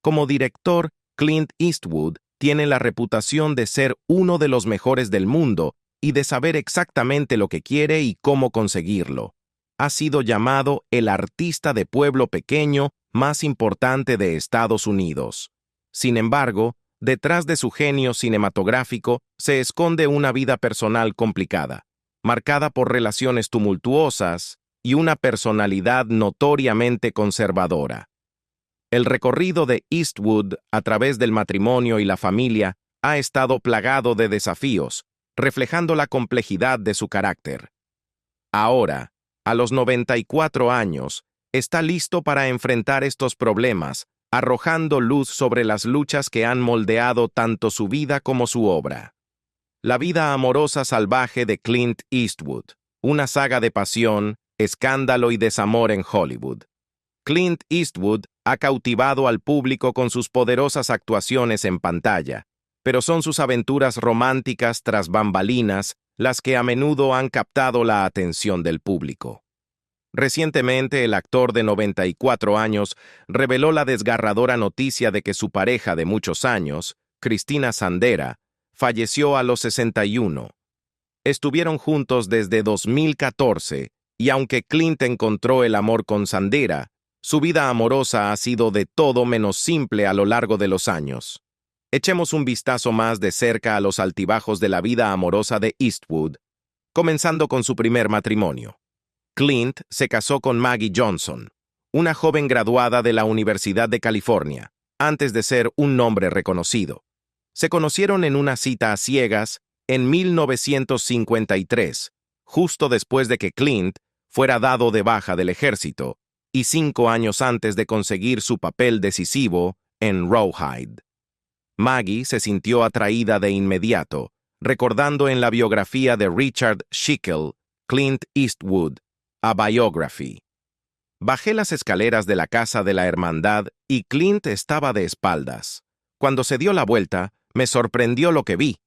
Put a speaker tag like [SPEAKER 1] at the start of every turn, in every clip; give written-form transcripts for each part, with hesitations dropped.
[SPEAKER 1] Como director, Clint Eastwood tiene la reputación de ser uno de los mejores del mundo y de saber exactamente lo que quiere y cómo conseguirlo. Ha sido llamado el artista de pueblo pequeño más importante de Estados Unidos. Sin embargo, detrás de su genio cinematográfico se esconde una vida personal complicada, marcada por relaciones tumultuosas y una personalidad notoriamente conservadora. El recorrido de Eastwood a través del matrimonio y la familia ha estado plagado de desafíos, reflejando la complejidad de su carácter. Ahora, a los 94 años, está listo para enfrentar estos problemas, arrojando luz sobre las luchas que han moldeado tanto su vida como su obra. La vida amorosa salvaje de Clint Eastwood, una saga de pasión, escándalo y desamor en Hollywood. Clint Eastwood ha cautivado al público con sus poderosas actuaciones en pantalla, pero son sus aventuras románticas tras bambalinas las que a menudo han captado la atención del público. Recientemente, el actor de 94 años reveló la desgarradora noticia de que su pareja de muchos años, Christina Sandera, falleció a los 61. Estuvieron juntos desde 2014, y aunque Clint encontró el amor con Sandera, su vida amorosa ha sido de todo menos simple a lo largo de los años. Echemos un vistazo más de cerca a los altibajos de la vida amorosa de Eastwood, comenzando con su primer matrimonio. Clint se casó con Maggie Johnson, una joven graduada de la Universidad de California, antes de ser un nombre reconocido. Se conocieron en una cita a ciegas en 1953, justo después de que Clint fuera dado de baja del ejército, y 5 años antes de conseguir su papel decisivo en Rawhide. Maggie se sintió atraída de inmediato, recordando en la biografía de Richard Schickel, Clint Eastwood, A Biography. Bajé las escaleras de la casa de la hermandad y Clint estaba de espaldas. Cuando se dio la vuelta, me sorprendió lo que vi.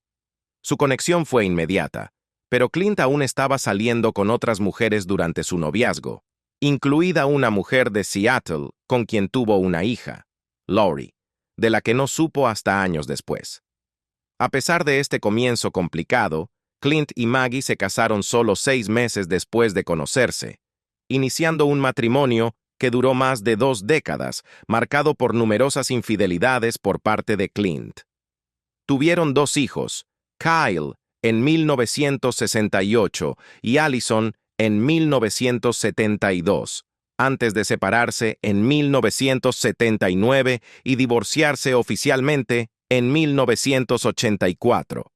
[SPEAKER 1] Su conexión fue inmediata, pero Clint aún estaba saliendo con otras mujeres durante su noviazgo, incluida una mujer de Seattle con quien tuvo una hija, Lori, de la que no supo hasta años después. A pesar de este comienzo complicado, Clint y Maggie se casaron solo 6 meses después de conocerse, iniciando un matrimonio que duró más de 2 décadas, marcado por numerosas infidelidades por parte de Clint. Tuvieron 2 hijos, Kyle en 1968 y Allison en 1972, antes de separarse en 1979 y divorciarse oficialmente en 1984.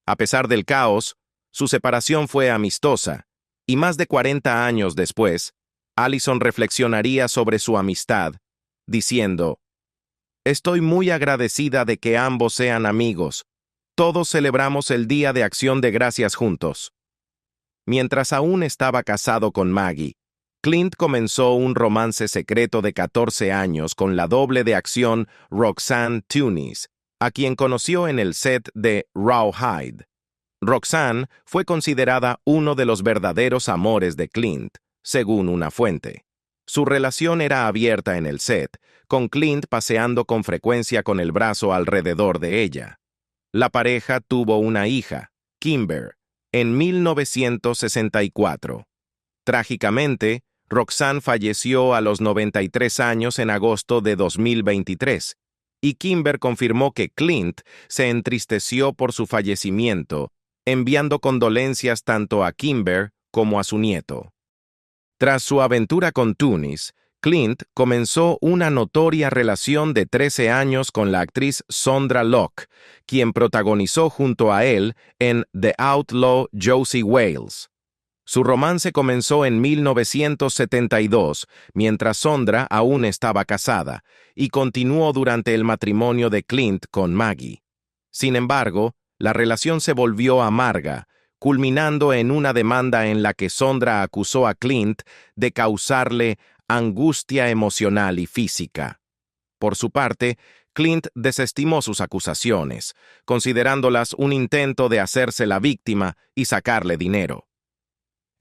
[SPEAKER 1] A pesar del caos, su separación fue amistosa, y más de 40 años después, Allison reflexionaría sobre su amistad, diciendo: «Estoy muy agradecida de que ambos sean amigos. Todos celebramos el Día de Acción de Gracias juntos». Mientras aún estaba casado con Maggie, Clint comenzó un romance secreto de 14 años con la doble de acción Roxanne Tunis, a quien conoció en el set de Rawhide. Roxanne fue considerada uno de los verdaderos amores de Clint, según una fuente. Su relación era abierta en el set, con Clint paseando con frecuencia con el brazo alrededor de ella. La pareja tuvo una hija, Kimber, en 1964. Trágicamente, Roxanne falleció a los 93 años en agosto de 2023, y Kimber confirmó que Clint se entristeció por su fallecimiento, enviando condolencias tanto a Kimber como a su nieto. Tras su aventura con Tunis, Clint comenzó una notoria relación de 13 años con la actriz Sondra Locke, quien protagonizó junto a él en The Outlaw Josie Wales. Su romance comenzó en 1972, mientras Sondra aún estaba casada, y continuó durante el matrimonio de Clint con Maggie. Sin embargo, la relación se volvió amarga, culminando en una demanda en la que Sondra acusó a Clint de causarle angustia emocional y física. Por su parte, Clint desestimó sus acusaciones, considerándolas un intento de hacerse la víctima y sacarle dinero.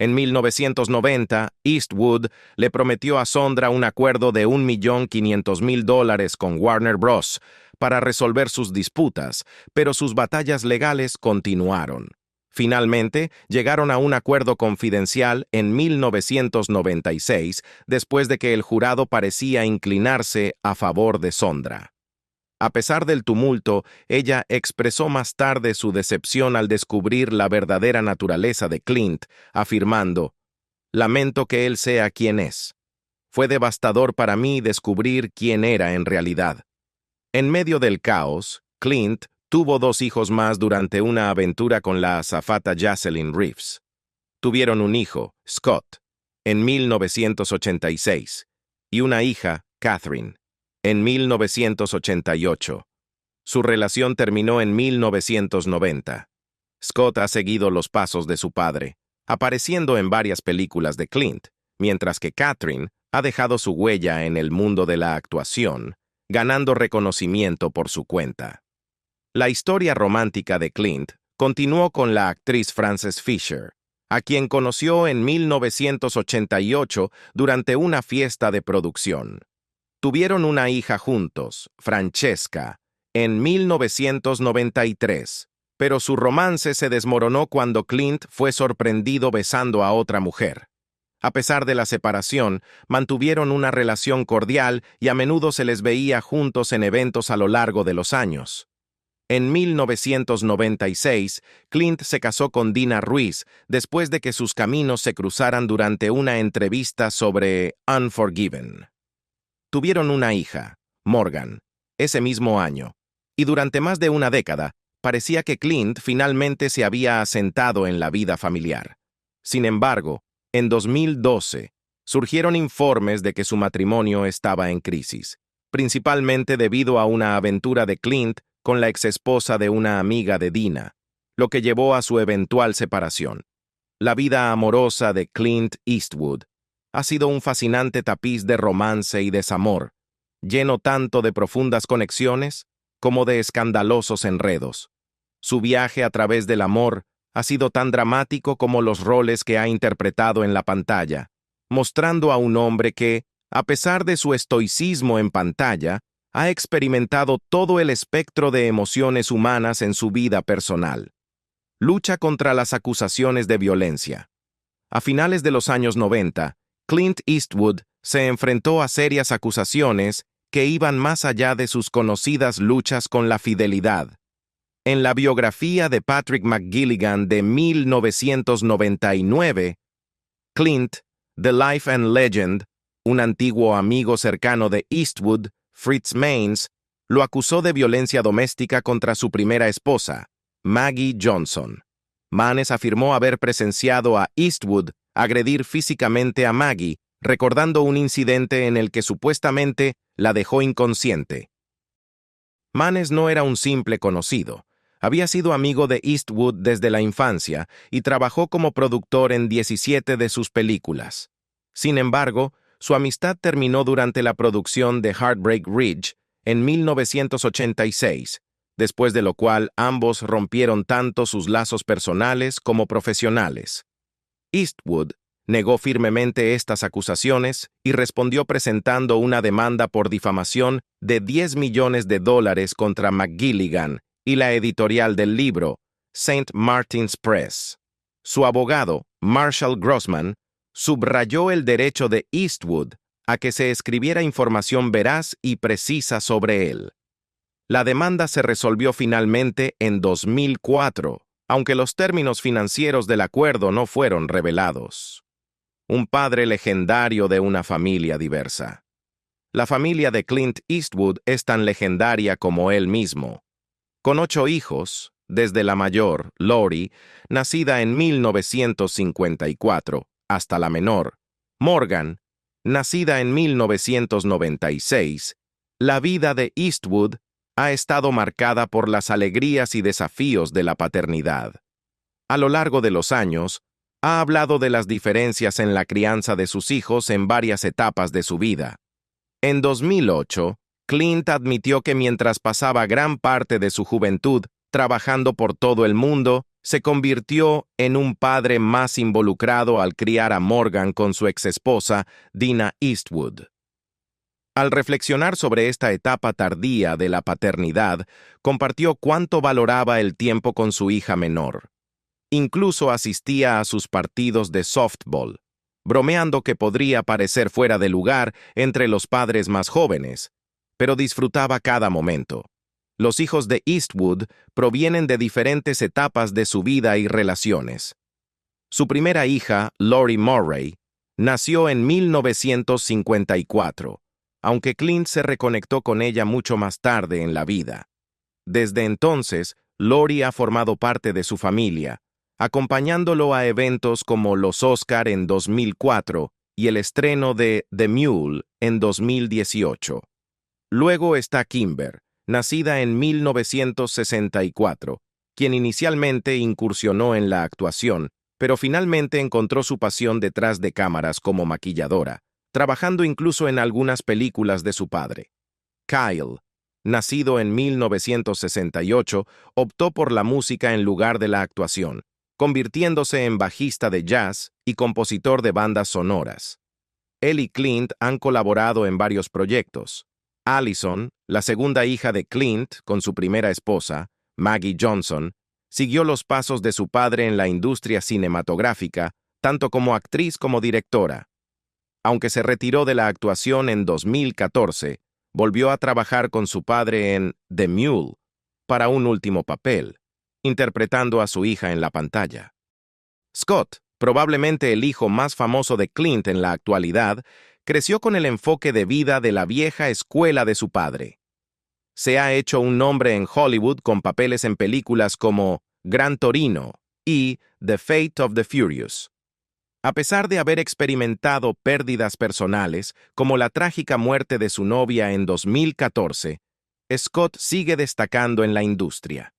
[SPEAKER 1] En 1990, Eastwood le prometió a Sondra un acuerdo de $1.500.000 con Warner Bros. Para resolver sus disputas, pero sus batallas legales continuaron. Finalmente, llegaron a un acuerdo confidencial en 1996, después de que el jurado parecía inclinarse a favor de Sondra. A pesar del tumulto, ella expresó más tarde su decepción al descubrir la verdadera naturaleza de Clint, afirmando: «Lamento que él sea quien es. Fue devastador para mí descubrir quién era en realidad». En medio del caos, Clint tuvo 2 hijos más durante una aventura con la azafata Jocelyn Reeves. Tuvieron un hijo, Scott, en 1986, y una hija, Catherine, en 1988. Su relación terminó en 1990. Scott ha seguido los pasos de su padre, apareciendo en varias películas de Clint, mientras que Catherine ha dejado su huella en el mundo de la actuación, ganando reconocimiento por su cuenta. La historia romántica de Clint continuó con la actriz Frances Fisher, a quien conoció en 1988 durante una fiesta de producción. Tuvieron una hija juntos, Francesca, en 1993, pero su romance se desmoronó cuando Clint fue sorprendido besando a otra mujer. A pesar de la separación, mantuvieron una relación cordial y a menudo se les veía juntos en eventos a lo largo de los años. En 1996, Clint se casó con Dina Ruiz después de que sus caminos se cruzaran durante una entrevista sobre Unforgiven. Tuvieron una hija, Morgan, ese mismo año, y durante más de una década, parecía que Clint finalmente se había asentado en la vida familiar. Sin embargo, en 2012, surgieron informes de que su matrimonio estaba en crisis, principalmente debido a una aventura de Clint con la exesposa de una amiga de Dina, lo que llevó a su eventual separación. La vida amorosa de Clint Eastwood ha sido un fascinante tapiz de romance y desamor, lleno tanto de profundas conexiones como de escandalosos enredos. Su viaje a través del amor ha sido tan dramático como los roles que ha interpretado en la pantalla, mostrando a un hombre que, a pesar de su estoicismo en pantalla, ha experimentado todo el espectro de emociones humanas en su vida personal. Lucha contra las acusaciones de violencia. A finales de los años 90, Clint Eastwood se enfrentó a serias acusaciones que iban más allá de sus conocidas luchas con la fidelidad. En la biografía de Patrick McGilligan de 1999, Clint, The Life and Legend, un antiguo amigo cercano de Eastwood, Fritz Mainz, lo acusó de violencia doméstica contra su primera esposa, Maggie Johnson. Mainz afirmó haber presenciado a Eastwood agredir físicamente a Maggie, recordando un incidente en el que supuestamente la dejó inconsciente. Mainz no era un simple conocido. Había sido amigo de Eastwood desde la infancia y trabajó como productor en 17 de sus películas. Sin embargo, su amistad terminó durante la producción de Heartbreak Ridge en 1986, después de lo cual ambos rompieron tanto sus lazos personales como profesionales. Eastwood negó firmemente estas acusaciones y respondió presentando una demanda por difamación de $10 millones contra McGilligan y la editorial del libro, St. Martin's Press. Su abogado, Marshall Grossman, subrayó el derecho de Eastwood a que se escribiera información veraz y precisa sobre él. La demanda se resolvió finalmente en 2004, aunque los términos financieros del acuerdo no fueron revelados. Un padre legendario de una familia diversa. La familia de Clint Eastwood es tan legendaria como él mismo. Con 8 hijos, desde la mayor, Lori, nacida en 1954, hasta la menor, Morgan, nacida en 1996, la vida de Eastwood ha estado marcada por las alegrías y desafíos de la paternidad. A lo largo de los años, ha hablado de las diferencias en la crianza de sus hijos en varias etapas de su vida. En 2008, Clint admitió que mientras pasaba gran parte de su juventud trabajando por todo el mundo, se convirtió en un padre más involucrado al criar a Morgan con su exesposa, Dina Eastwood. Al reflexionar sobre esta etapa tardía de la paternidad, compartió cuánto valoraba el tiempo con su hija menor. Incluso asistía a sus partidos de softball, bromeando que podría parecer fuera de lugar entre los padres más jóvenes, pero disfrutaba cada momento. Los hijos de Eastwood provienen de diferentes etapas de su vida y relaciones. Su primera hija, Lori Murray, nació en 1954, aunque Clint se reconectó con ella mucho más tarde en la vida. Desde entonces, Lori ha formado parte de su familia, acompañándolo a eventos como los Oscar en 2004 y el estreno de The Mule en 2018. Luego está Kimber, nacida en 1964, quien inicialmente incursionó en la actuación, pero finalmente encontró su pasión detrás de cámaras como maquilladora, trabajando incluso en algunas películas de su padre. Kyle, nacido en 1968, optó por la música en lugar de la actuación, convirtiéndose en bajista de jazz y compositor de bandas sonoras. Él y Clint han colaborado en varios proyectos. Allison, la segunda hija de Clint con su primera esposa, Maggie Johnson, siguió los pasos de su padre en la industria cinematográfica, tanto como actriz como directora. Aunque se retiró de la actuación en 2014, volvió a trabajar con su padre en The Mule para un último papel, interpretando a su hija en la pantalla. Scott, probablemente el hijo más famoso de Clint en la actualidad, creció con el enfoque de vida de la vieja escuela de su padre. Se ha hecho un nombre en Hollywood con papeles en películas como Gran Torino y The Fate of the Furious. A pesar de haber experimentado pérdidas personales, como la trágica muerte de su novia en 2014, Scott sigue destacando en la industria.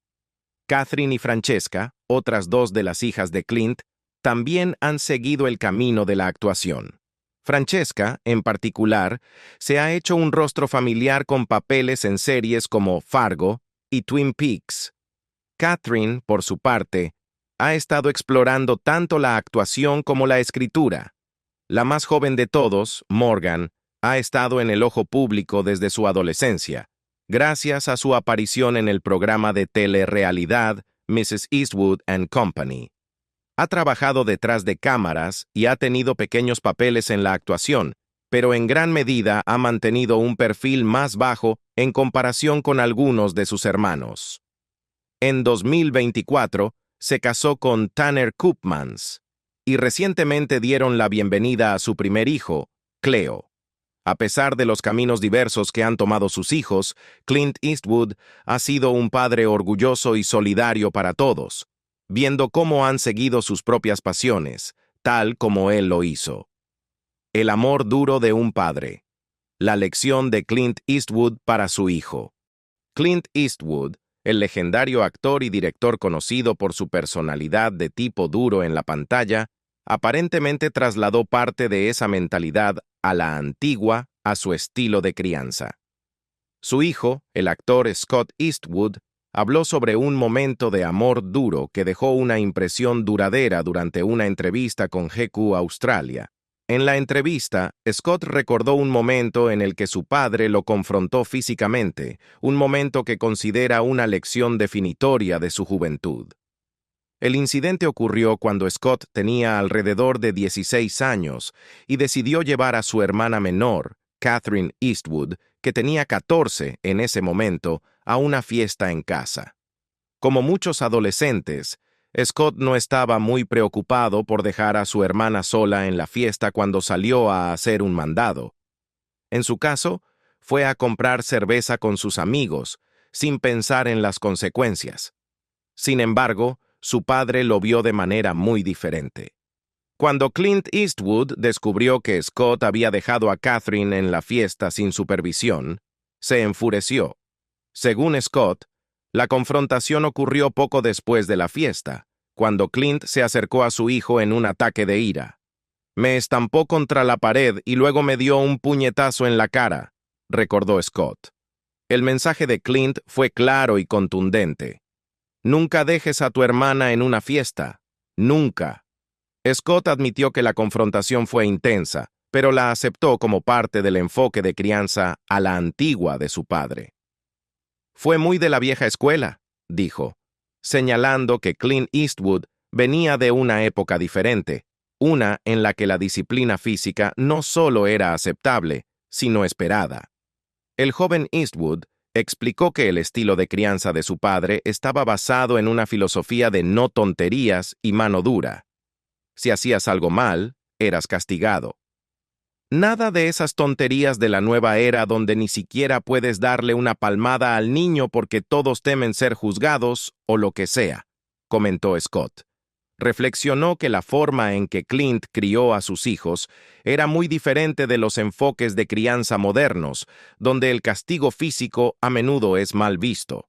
[SPEAKER 1] Catherine y Francesca, otras dos de las hijas de Clint, también han seguido el camino de la actuación. Francesca, en particular, se ha hecho un rostro familiar con papeles en series como Fargo y Twin Peaks. Catherine, por su parte, ha estado explorando tanto la actuación como la escritura. La más joven de todos, Morgan, ha estado en el ojo público desde su adolescencia, gracias a su aparición en el programa de telerrealidad Mrs. Eastwood and Company. Ha trabajado detrás de cámaras y ha tenido pequeños papeles en la actuación, pero en gran medida ha mantenido un perfil más bajo en comparación con algunos de sus hermanos. En 2024, se casó con Tanner Koopmans y recientemente dieron la bienvenida a su primer hijo, Cleo. A pesar de los caminos diversos que han tomado sus hijos, Clint Eastwood ha sido un padre orgulloso y solidario para todos, viendo cómo han seguido sus propias pasiones, tal como él lo hizo. El amor duro de un padre. La lección de Clint Eastwood para su hijo. Clint Eastwood, el legendario actor y director conocido por su personalidad de tipo duro en la pantalla, aparentemente trasladó parte de esa mentalidad a la antigua a su estilo de crianza. Su hijo, el actor Scott Eastwood, habló sobre un momento de amor duro que dejó una impresión duradera durante una entrevista con GQ Australia. En la entrevista, Scott recordó un momento en el que su padre lo confrontó físicamente, un momento que considera una lección definitoria de su juventud. El incidente ocurrió cuando Scott tenía alrededor de 16 años y decidió llevar a su hermana menor, Catherine Eastwood, que tenía 14 en ese momento, a una fiesta en casa. Como muchos adolescentes, Scott no estaba muy preocupado por dejar a su hermana sola en la fiesta cuando salió a hacer un mandado. En su caso, fue a comprar cerveza con sus amigos, sin pensar en las consecuencias. Sin embargo, su padre lo vio de manera muy diferente. Cuando Clint Eastwood descubrió que Scott había dejado a Catherine en la fiesta sin supervisión, se enfureció. Según Scott, la confrontación ocurrió poco después de la fiesta, cuando Clint se acercó a su hijo en un ataque de ira. Me estampó contra la pared y luego me dio un puñetazo en la cara, recordó Scott. El mensaje de Clint fue claro y contundente. Nunca dejes a tu hermana en una fiesta. Nunca. Scott admitió que la confrontación fue intensa, pero la aceptó como parte del enfoque de crianza a la antigua de su padre. Fue muy de la vieja escuela, dijo, señalando que Clint Eastwood venía de una época diferente, una en la que la disciplina física no solo era aceptable, sino esperada. El joven Eastwood explicó que el estilo de crianza de su padre estaba basado en una filosofía de no tonterías y mano dura. Si hacías algo mal, eras castigado. Nada de esas tonterías de la nueva era donde ni siquiera puedes darle una palmada al niño porque todos temen ser juzgados o lo que sea, comentó Scott. Reflexionó que la forma en que Clint crió a sus hijos era muy diferente de los enfoques de crianza modernos, donde el castigo físico a menudo es mal visto.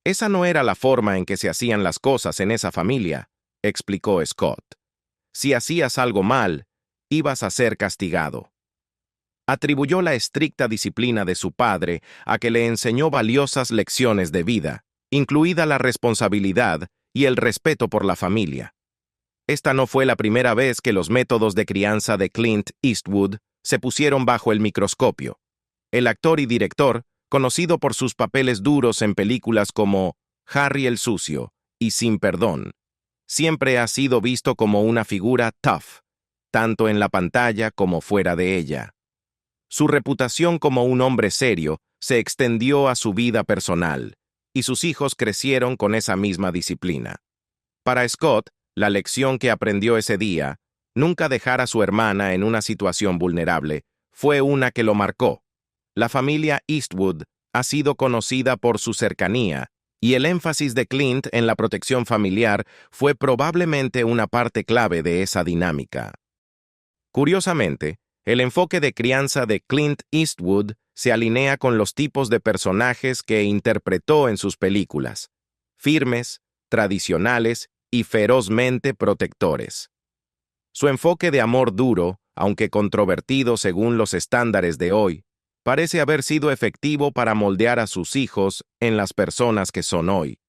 [SPEAKER 1] Esa no era la forma en que se hacían las cosas en esa familia, explicó Scott. Si hacías algo mal, ibas a ser castigado. Atribuyó la estricta disciplina de su padre a que le enseñó valiosas lecciones de vida, incluida la responsabilidad y el respeto por la familia. Esta no fue la primera vez que los métodos de crianza de Clint Eastwood se pusieron bajo el microscopio. El actor y director, conocido por sus papeles duros en películas como Harry el Sucio y Sin Perdón, siempre ha sido visto como una figura tough, tanto en la pantalla como fuera de ella. Su reputación como un hombre serio se extendió a su vida personal, y sus hijos crecieron con esa misma disciplina. Para Scott, la lección que aprendió ese día, nunca dejar a su hermana en una situación vulnerable, fue una que lo marcó. La familia Eastwood ha sido conocida por su cercanía, y el énfasis de Clint en la protección familiar fue probablemente una parte clave de esa dinámica. Curiosamente, el enfoque de crianza de Clint Eastwood se alinea con los tipos de personajes que interpretó en sus películas: firmes, tradicionales y ferozmente protectores. Su enfoque de amor duro, aunque controvertido según los estándares de hoy, parece haber sido efectivo para moldear a sus hijos en las personas que son hoy.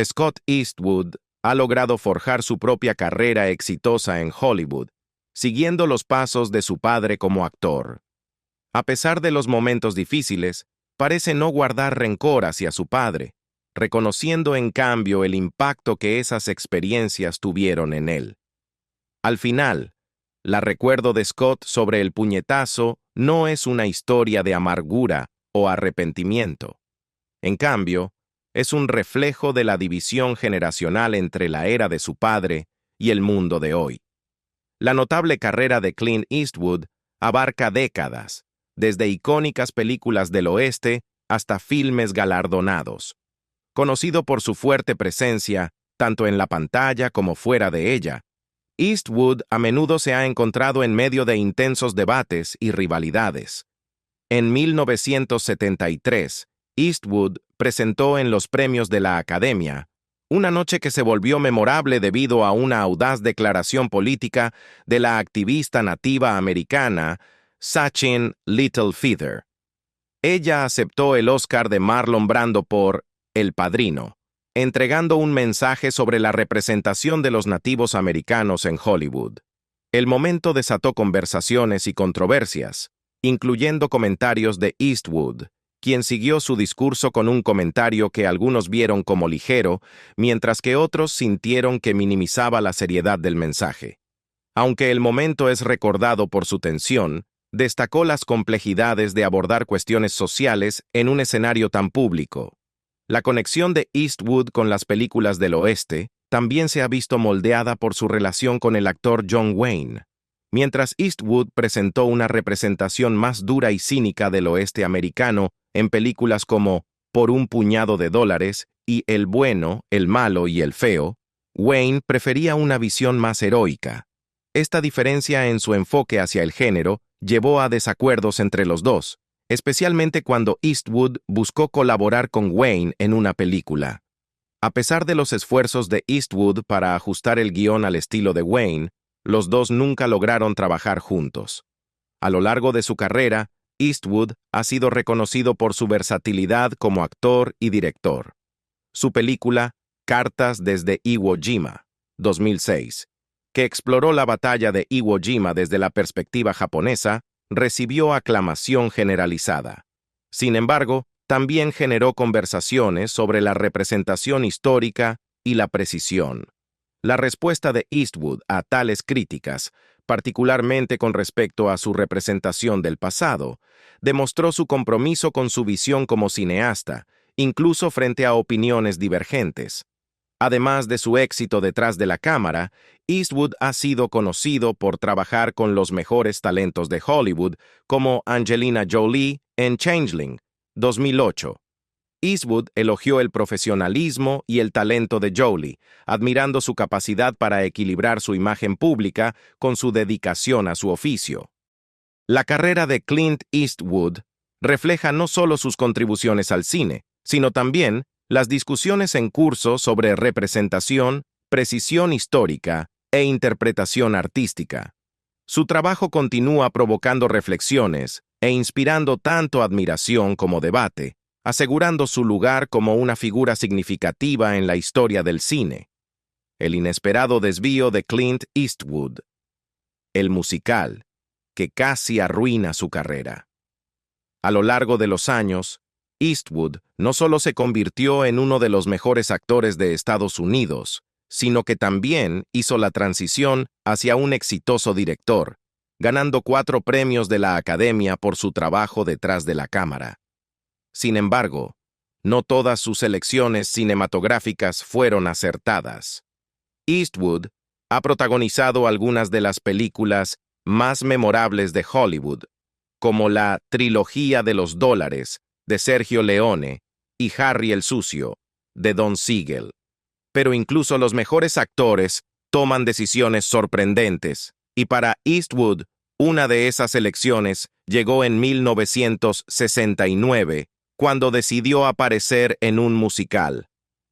[SPEAKER 1] Scott Eastwood ha logrado forjar su propia carrera exitosa en Hollywood, siguiendo los pasos de su padre como actor. A pesar de los momentos difíciles, parece no guardar rencor hacia su padre, reconociendo en cambio el impacto que esas experiencias tuvieron en él. Al final, la recuerdo de Scott sobre el puñetazo no es una historia de amargura o arrepentimiento. En cambio, es un reflejo de la división generacional entre la era de su padre y el mundo de hoy. La notable carrera de Clint Eastwood abarca décadas, desde icónicas películas del oeste hasta filmes galardonados. Conocido por su fuerte presencia, tanto en la pantalla como fuera de ella, Eastwood a menudo se ha encontrado en medio de intensos debates y rivalidades. En 1973, Eastwood presentó en los premios de la Academia una noche que se volvió memorable debido a una audaz declaración política de la activista nativa americana Sachin Littlefeather. Ella aceptó el Oscar de Marlon Brando por El Padrino, entregando un mensaje sobre la representación de los nativos americanos en Hollywood. El momento desató conversaciones y controversias, incluyendo comentarios de Eastwood, quien siguió su discurso con un comentario que algunos vieron como ligero, mientras que otros sintieron que minimizaba la seriedad del mensaje. Aunque el momento es recordado por su tensión, destacó las complejidades de abordar cuestiones sociales en un escenario tan público. La conexión de Eastwood con las películas del oeste también se ha visto moldeada por su relación con el actor John Wayne. Mientras Eastwood presentó una representación más dura y cínica del oeste americano en películas como Por un puñado de dólares y El bueno, el malo y el feo, Wayne prefería una visión más heroica. Esta diferencia en su enfoque hacia el género llevó a desacuerdos entre los dos, especialmente cuando Eastwood buscó colaborar con Wayne en una película. A pesar de los esfuerzos de Eastwood para ajustar el guión al estilo de Wayne, los dos nunca lograron trabajar juntos. A lo largo de su carrera, Eastwood ha sido reconocido por su versatilidad como actor y director. Su película, Cartas desde Iwo Jima, 2006, que exploró la batalla de Iwo Jima desde la perspectiva japonesa, recibió aclamación generalizada. Sin embargo, también generó conversaciones sobre la representación histórica y la precisión. La respuesta de Eastwood a tales críticas, particularmente con respecto a su representación del pasado, demostró su compromiso con su visión como cineasta, incluso frente a opiniones divergentes. Además de su éxito detrás de la cámara, Eastwood ha sido conocido por trabajar con los mejores talentos de Hollywood, como Angelina Jolie en Changeling, 2008. Eastwood elogió el profesionalismo y el talento de Jolie, admirando su capacidad para equilibrar su imagen pública con su dedicación a su oficio. La carrera de Clint Eastwood refleja no solo sus contribuciones al cine, sino también las discusiones en curso sobre representación, precisión histórica e interpretación artística. Su trabajo continúa provocando reflexiones e inspirando tanto admiración como debate, asegurando su lugar como una figura significativa en la historia del cine. El inesperado desvío de Clint Eastwood. El musical, que casi arruina su carrera. A lo largo de los años, Eastwood no solo se convirtió en uno de los mejores actores de Estados Unidos, sino que también hizo la transición hacia un exitoso director, ganando 4 premios de la Academia por su trabajo detrás de la cámara. Sin embargo, no todas sus elecciones cinematográficas fueron acertadas. Eastwood ha protagonizado algunas de las películas más memorables de Hollywood, como la Trilogía de los Dólares, de Sergio Leone, y Harry el Sucio, de Don Siegel. Pero incluso los mejores actores toman decisiones sorprendentes, y para Eastwood, una de esas elecciones llegó en 1969, cuando decidió aparecer en un musical,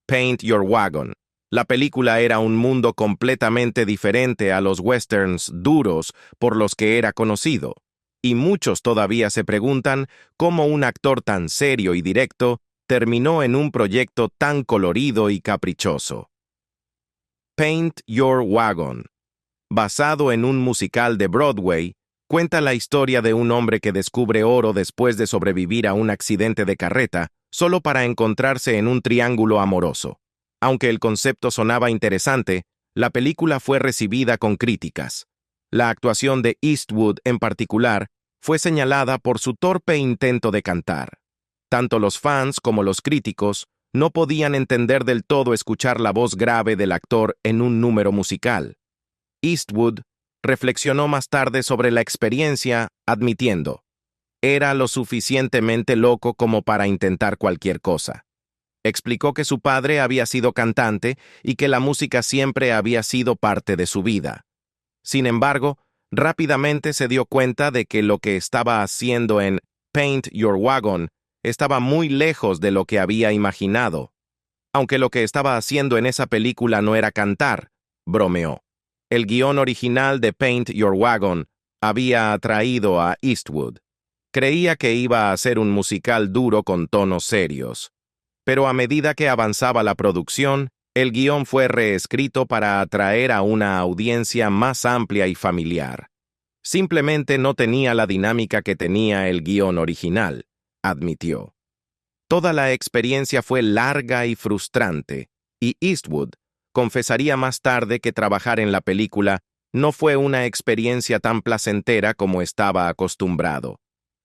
[SPEAKER 1] Paint Your Wagon. La película era un mundo completamente diferente a los westerns duros por los que era conocido, y muchos todavía se preguntan cómo un actor tan serio y directo terminó en un proyecto tan colorido y caprichoso. Paint Your Wagon, basado en un musical de Broadway, cuenta la historia de un hombre que descubre oro después de sobrevivir a un accidente de carreta, solo para encontrarse en un triángulo amoroso. Aunque el concepto sonaba interesante, la película fue recibida con críticas. La actuación de Eastwood, en particular, fue señalada por su torpe intento de cantar. Tanto los fans como los críticos no podían entender del todo escuchar la voz grave del actor en un número musical. Eastwood reflexionó más tarde sobre la experiencia, admitiendo: «Era lo suficientemente loco como para intentar cualquier cosa». Explicó que su padre había sido cantante y que la música siempre había sido parte de su vida. Sin embargo, rápidamente se dio cuenta de que lo que estaba haciendo en Paint Your Wagon estaba muy lejos de lo que había imaginado. Aunque lo que estaba haciendo en esa película no era cantar, bromeó. El guión original de Paint Your Wagon había atraído a Eastwood. Creía que iba a ser un musical duro con tonos serios. Pero a medida que avanzaba la producción, el guión fue reescrito para atraer a una audiencia más amplia y familiar. Simplemente no tenía la dinámica que tenía el guión original, admitió. Toda la experiencia fue larga y frustrante, y Eastwood confesaría más tarde que trabajar en la película no fue una experiencia tan placentera como estaba acostumbrado.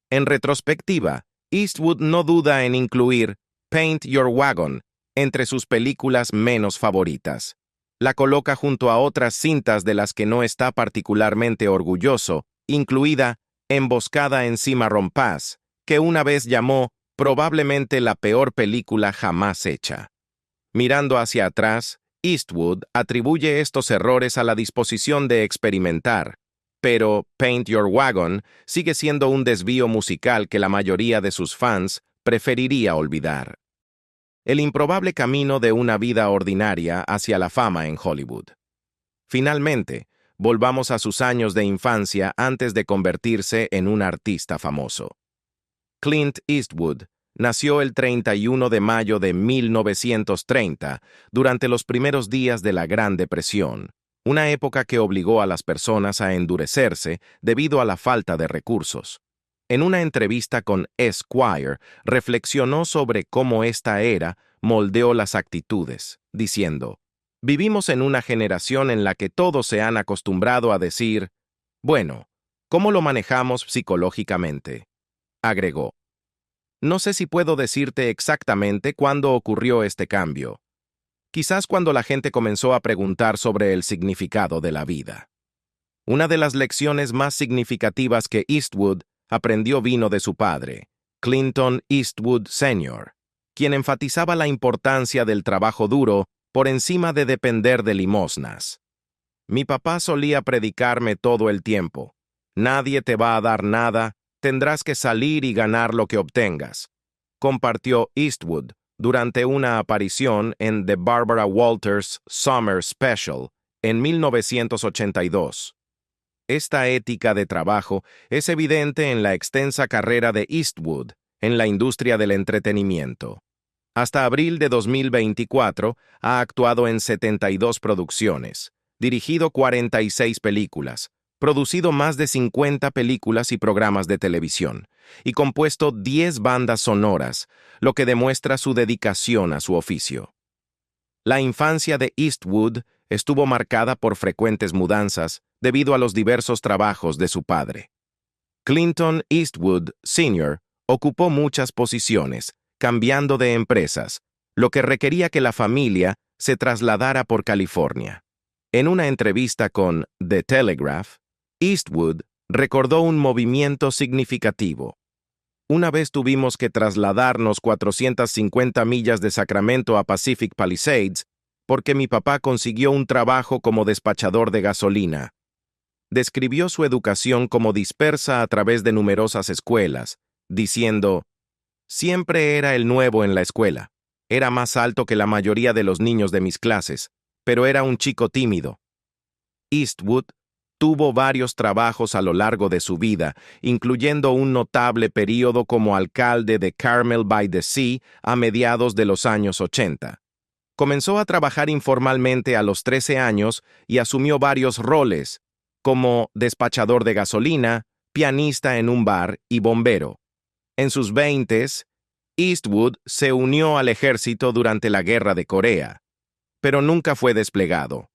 [SPEAKER 1] En retrospectiva, Eastwood no duda en incluir Paint Your Wagon entre sus películas menos favoritas. La coloca junto a otras cintas de las que no está particularmente orgulloso, incluida Emboscada en Cimarron Pass, que una vez llamó probablemente la peor película jamás hecha. Mirando hacia atrás, Eastwood atribuye estos errores a la disposición de experimentar, pero Paint Your Wagon sigue siendo un desvío musical que la mayoría de sus fans preferiría olvidar. El improbable camino de una vida ordinaria hacia la fama en Hollywood. Finalmente, volvamos a sus años de infancia antes de convertirse en un artista famoso. Clint Eastwood nació el 31 de mayo de 1930, durante los primeros días de la Gran Depresión, una época que obligó a las personas a endurecerse debido a la falta de recursos. En una entrevista con Esquire, reflexionó sobre cómo esta era moldeó las actitudes, diciendo: «Vivimos en una generación en la que todos se han acostumbrado a decir, bueno, ¿cómo lo manejamos psicológicamente?», agregó. No sé si puedo decirte exactamente cuándo ocurrió este cambio. Quizás cuando la gente comenzó a preguntar sobre el significado de la vida. Una de las lecciones más significativas que Eastwood aprendió vino de su padre, Clinton Eastwood Sr., quien enfatizaba la importancia del trabajo duro por encima de depender de limosnas. Mi papá solía predicarme todo el tiempo: «Nadie te va a dar nada, tendrás que salir y ganar lo que obtengas», compartió Eastwood durante una aparición en The Barbara Walters Summer Special en 1982. Esta ética de trabajo es evidente en la extensa carrera de Eastwood en la industria del entretenimiento. Hasta abril de 2024 ha actuado en 72 producciones, dirigido 46 películas, producido más de 50 películas y programas de televisión, y compuesto 10 bandas sonoras, lo que demuestra su dedicación a su oficio. La infancia de Eastwood estuvo marcada por frecuentes mudanzas debido a los diversos trabajos de su padre. Clinton Eastwood Sr. ocupó muchas posiciones, cambiando de empresas, lo que requería que la familia se trasladara por California. En una entrevista con The Telegraph, Eastwood recordó un movimiento significativo. «Una vez tuvimos que trasladarnos 450 millas de Sacramento a Pacific Palisades porque mi papá consiguió un trabajo como despachador de gasolina». Describió su educación como dispersa a través de numerosas escuelas, diciendo: «Siempre era el nuevo en la escuela. Era más alto que la mayoría de los niños de mis clases, pero era un chico tímido». Eastwood tuvo varios trabajos a lo largo de su vida, incluyendo un notable período como alcalde de Carmel by the Sea a mediados de los años 80. Comenzó a trabajar informalmente a los 13 años y asumió varios roles, como despachador de gasolina, pianista en un bar y bombero. En sus 20s, Eastwood se unió al ejército durante la Guerra de Corea, pero nunca fue desplegado.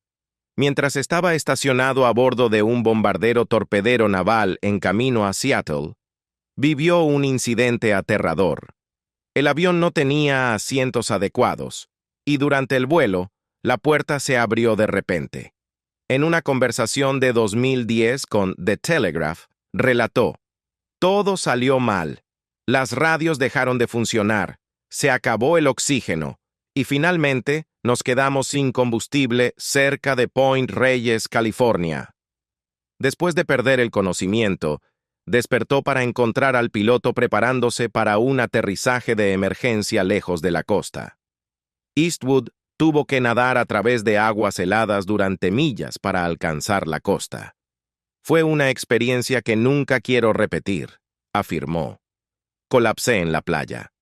[SPEAKER 1] Mientras estaba estacionado a bordo de un bombardero torpedero naval en camino a Seattle, vivió un incidente aterrador. El avión no tenía asientos adecuados, y durante el vuelo, la puerta se abrió de repente. En una conversación de 2010 con The Telegraph, relató: «Todo salió mal. Las radios dejaron de funcionar, se acabó el oxígeno, y finalmente nos quedamos sin combustible cerca de Point Reyes, California». Después de perder el conocimiento, despertó para encontrar al piloto preparándose para un aterrizaje de emergencia lejos de la costa. Eastwood tuvo que nadar a través de aguas heladas durante millas para alcanzar la costa. «Fue una experiencia que nunca quiero repetir», afirmó. «Colapsé en la playa».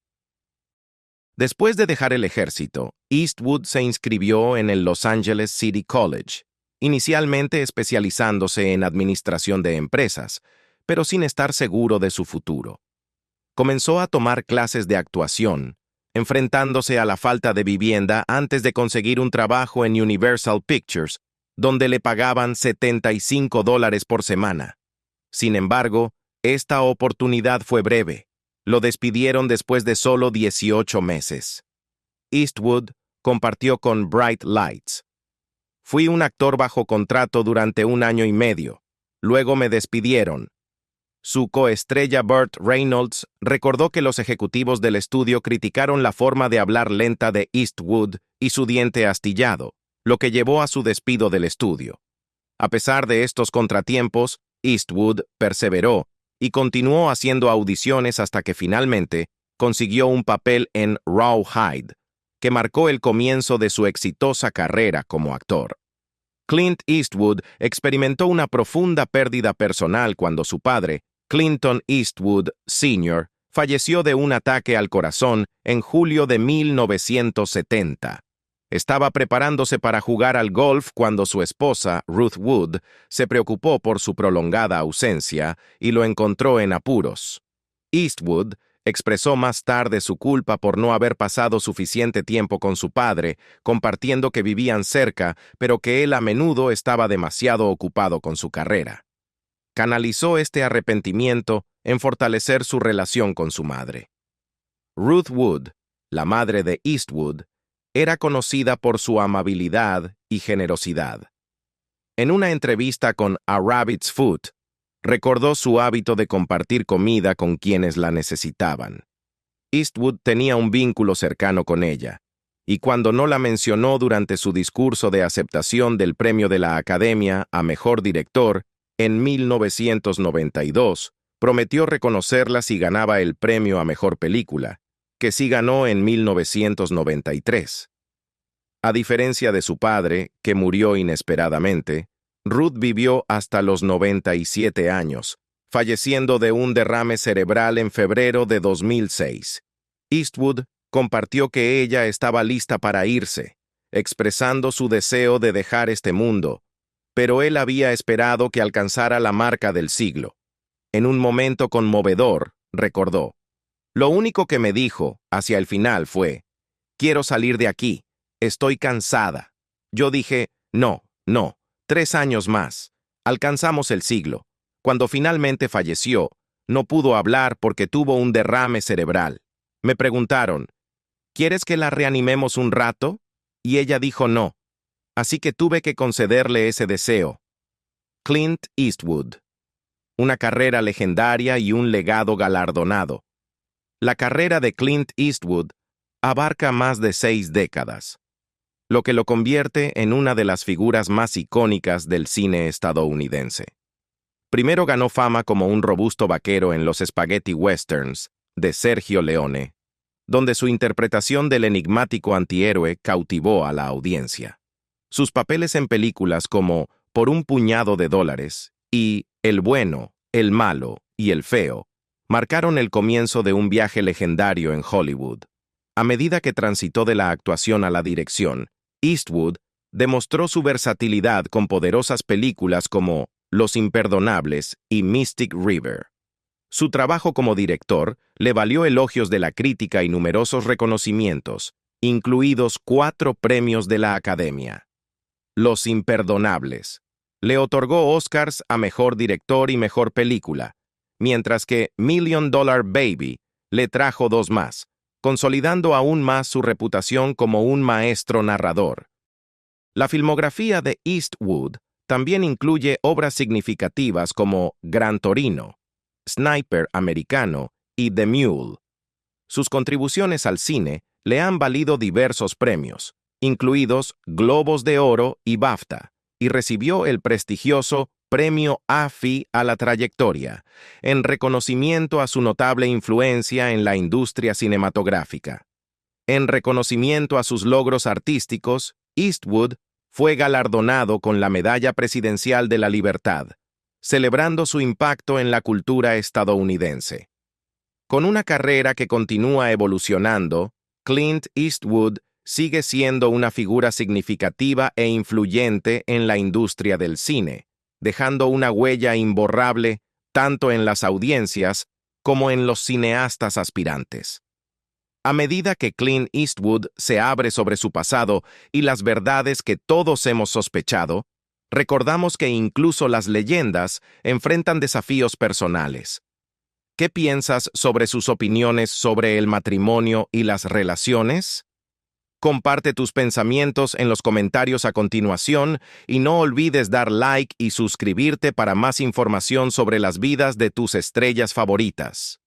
[SPEAKER 1] Después de dejar el ejército, Eastwood se inscribió en el Los Angeles City College, inicialmente especializándose en administración de empresas, pero sin estar seguro de su futuro. Comenzó a tomar clases de actuación, enfrentándose a la falta de vivienda antes de conseguir un trabajo en Universal Pictures, donde le pagaban $75 por semana. Sin embargo, esta oportunidad fue breve. Lo despidieron después de solo 18 meses. Eastwood compartió con Bright Lights: «Fui un actor bajo contrato durante 1 año y medio. Luego me despidieron». Su coestrella Burt Reynolds recordó que los ejecutivos del estudio criticaron la forma de hablar lenta de Eastwood y su diente astillado, lo que llevó a su despido del estudio. A pesar de estos contratiempos, Eastwood perseveró y continuó haciendo audiciones hasta que finalmente consiguió un papel en Rawhide, que marcó el comienzo de su exitosa carrera como actor. Clint Eastwood experimentó una profunda pérdida personal cuando su padre, Clinton Eastwood Sr., falleció de un ataque al corazón en julio de 1970. Estaba preparándose para jugar al golf cuando su esposa, Ruth Wood, se preocupó por su prolongada ausencia y lo encontró en apuros. Eastwood expresó más tarde su culpa por no haber pasado suficiente tiempo con su padre, compartiendo que vivían cerca, pero que él a menudo estaba demasiado ocupado con su carrera. Canalizó este arrepentimiento en fortalecer su relación con su madre. Ruth Wood, la madre de Eastwood, era conocida por su amabilidad y generosidad. En una entrevista con A Rabbit's Foot, recordó su hábito de compartir comida con quienes la necesitaban. Eastwood tenía un vínculo cercano con ella, y cuando no la mencionó durante su discurso de aceptación del premio de la Academia a Mejor Director en 1992, prometió reconocerla si ganaba el premio a Mejor Película, que sí ganó en 1993. A diferencia de su padre, que murió inesperadamente, Ruth vivió hasta los 97 años, falleciendo de un derrame cerebral en febrero de 2006. Eastwood compartió que ella estaba lista para irse, expresando su deseo de dejar este mundo, pero él había esperado que alcanzara la marca del siglo. En un momento conmovedor, recordó: "Lo único que me dijo hacia el final fue, quiero salir de aquí, estoy cansada". Yo dije, no, 3 años más. Alcanzamos el siglo. Cuando finalmente falleció, no pudo hablar porque tuvo un derrame cerebral. Me preguntaron, ¿quieres que la reanimemos un rato? Y ella dijo no. Así que tuve que concederle ese deseo. Clint Eastwood. Una carrera legendaria y un legado galardonado. La carrera de Clint Eastwood abarca más de 6 décadas, lo que lo convierte en una de las figuras más icónicas del cine estadounidense. Primero ganó fama como un robusto vaquero en los spaghetti westerns de Sergio Leone, donde su interpretación del enigmático antihéroe cautivó a la audiencia. Sus papeles en películas como Por un puñado de dólares y El bueno, el malo y el feo marcaron el comienzo de un viaje legendario en Hollywood. A medida que transitó de la actuación a la dirección, Eastwood demostró su versatilidad con poderosas películas como Los Imperdonables y Mystic River. Su trabajo como director le valió elogios de la crítica y numerosos reconocimientos, incluidos 4 premios de la Academia. Los Imperdonables le otorgó Oscars a Mejor Director y Mejor Película, mientras que Million Dollar Baby le trajo 2 más, consolidando aún más su reputación como un maestro narrador. La filmografía de Eastwood también incluye obras significativas como Gran Torino, Sniper Americano y The Mule. Sus contribuciones al cine le han valido diversos premios, incluidos Globos de Oro y BAFTA, y recibió el prestigioso Premio AFI a la trayectoria, en reconocimiento a su notable influencia en la industria cinematográfica. En reconocimiento a sus logros artísticos, Eastwood fue galardonado con la Medalla Presidencial de la Libertad, celebrando su impacto en la cultura estadounidense. Con una carrera que continúa evolucionando, Clint Eastwood sigue siendo una figura significativa e influyente en la industria del cine, dejando una huella imborrable tanto en las audiencias como en los cineastas aspirantes. A medida que Clint Eastwood se abre sobre su pasado y las verdades que todos hemos sospechado, recordamos que incluso las leyendas enfrentan desafíos personales. ¿Qué piensas sobre sus opiniones sobre el matrimonio y las relaciones? Comparte tus pensamientos en los comentarios a continuación y no olvides dar like y suscribirte para más información sobre las vidas de tus estrellas favoritas.